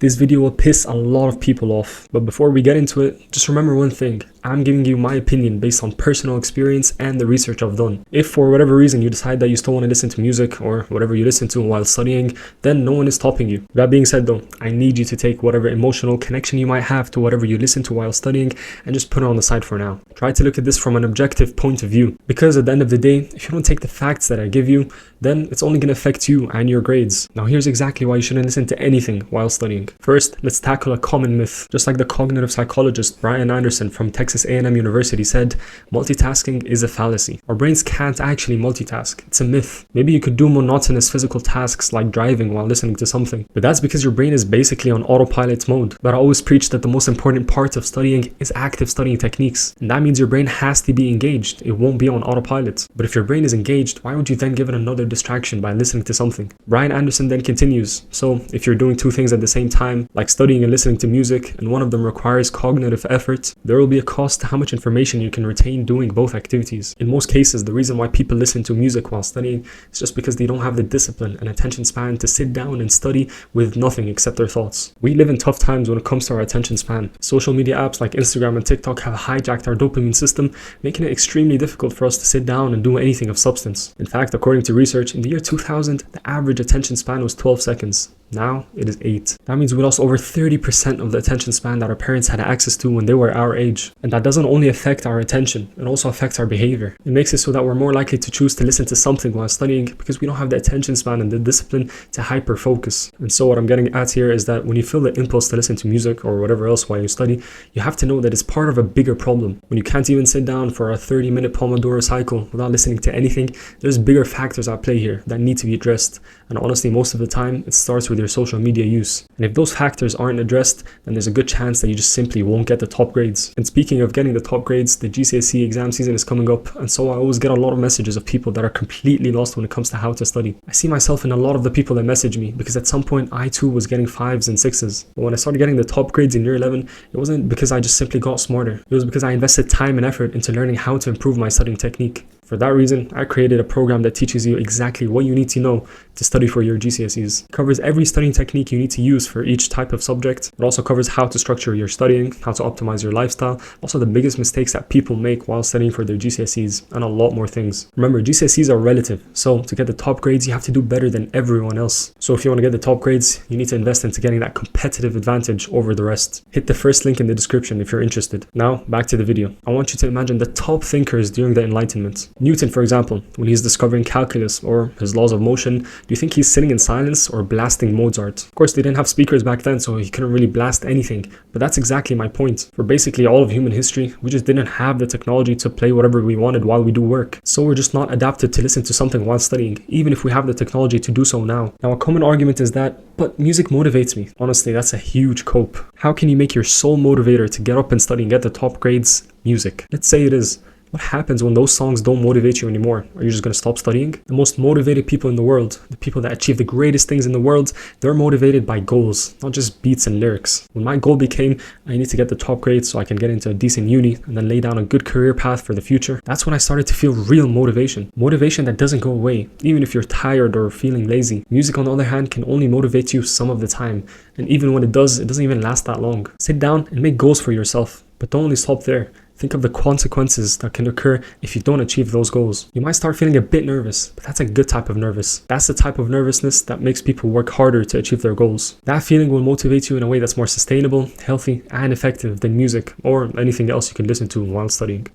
This video will piss a lot of people off, but before we get into it, just remember one thing. I'm giving you my opinion based on personal experience and the research I've done. If for whatever reason you decide that you still want to listen to music or whatever you listen to while studying, then no one is stopping you. That being said though, I need you to take whatever emotional connection you might have to whatever you listen to while studying and just put it on the side for now. Try to look at this from an objective point of view, because at the end of the day, if you don't take the facts that I give you, then it's only going to affect you and your grades. Now here's exactly why you shouldn't listen to anything while studying. First, let's tackle a common myth. Just like the cognitive psychologist Brian Anderson from Texas A&M University said, multitasking is a fallacy. Our brains can't actually multitask. It's a myth. Maybe you could do monotonous physical tasks like driving while listening to something, but that's because your brain is basically on autopilot mode. But I always preach that the most important part of studying is active studying techniques, and that means your brain has to be engaged. It won't be on autopilot. But if your brain is engaged, why would you then give it another distraction by listening to something? Brian Anderson then continues, so if you're doing two things at the same time, like studying and listening to music, and one of them requires cognitive effort, there will be a cost to how much information you can retain doing both activities. In most cases, the reason why people listen to music while studying is just because they don't have the discipline and attention span to sit down and study with nothing except their thoughts. We live in tough times when it comes to our attention span. Social media apps like Instagram and TikTok have hijacked our dopamine system, making it extremely difficult for us to sit down and do anything of substance. In fact, according to research, in the year 2000, the average attention span was 12 seconds. Now it is 8. That means we lost over 30% of the attention span that our parents had access to when they were our age. And that doesn't only affect our attention, it also affects our behavior. It makes it so that we're more likely to choose to listen to something while studying because we don't have the attention span and the discipline to hyper focus. And so what I'm getting at here is that when you feel the impulse to listen to music or whatever else while you study, you have to know that it's part of a bigger problem. When you can't even sit down for a 30-minute Pomodoro cycle without listening to anything, there's bigger factors at play here that need to be addressed. And honestly, most of the time, it starts with your social media use. And if those factors aren't addressed, then there's a good chance that you just simply won't get the top grades. And speaking of getting the top grades, the GCSE exam season is coming up, and so I always get a lot of messages of people that are completely lost when it comes to how to study. I see myself in a lot of the people that message me, because at some point I too was getting 5s and 6s. But when I started getting the top grades in year 11, it wasn't because I just simply got smarter. It was because I invested time and effort into learning how to improve my studying technique. For that reason, I created a program that teaches you exactly what you need to know to study for your GCSEs. It covers every studying technique you need to use for each type of subject. It also covers how to structure your studying, how to optimize your lifestyle, also the biggest mistakes that people make while studying for their GCSEs, and a lot more things. Remember, GCSEs are relative, so to get the top grades, you have to do better than everyone else. So if you want to get the top grades, you need to invest into getting that competitive advantage over the rest. Hit the first link in the description if you're interested. Now, back to the video. I want you to imagine the top thinkers during the Enlightenment. Newton, for example, when he's discovering calculus or his laws of motion, do you think he's sitting in silence or blasting Mozart? Of course, they didn't have speakers back then, so he couldn't really blast anything, but that's exactly my point. For basically all of human history, we just didn't have the technology to play whatever we wanted while we do work. So we're just not adapted to listen to something while studying, even if we have the technology to do so now. Now, a common argument is that, but music motivates me. Honestly, that's a huge cope. How can you make your sole motivator to get up and study and get the top grades music? Let's say it is. What happens when those songs don't motivate you anymore? Are you just going to stop studying? The most motivated people in the world, the people that achieve the greatest things in the world, they're motivated by goals, not just beats and lyrics. When my goal became, I need to get the top grades so I can get into a decent uni and then lay down a good career path for the future, that's when I started to feel real motivation. Motivation that doesn't go away, even if you're tired or feeling lazy. Music, on the other hand, can only motivate you some of the time. And even when it doesn't even last that long. Sit down and make goals for yourself, but don't only stop there. Think of the consequences that can occur if you don't achieve those goals. You might start feeling a bit nervous, but that's a good type of nervous. That's the type of nervousness that makes people work harder to achieve their goals. That feeling will motivate you in a way that's more sustainable, healthy, and effective than music or anything else you can listen to while studying.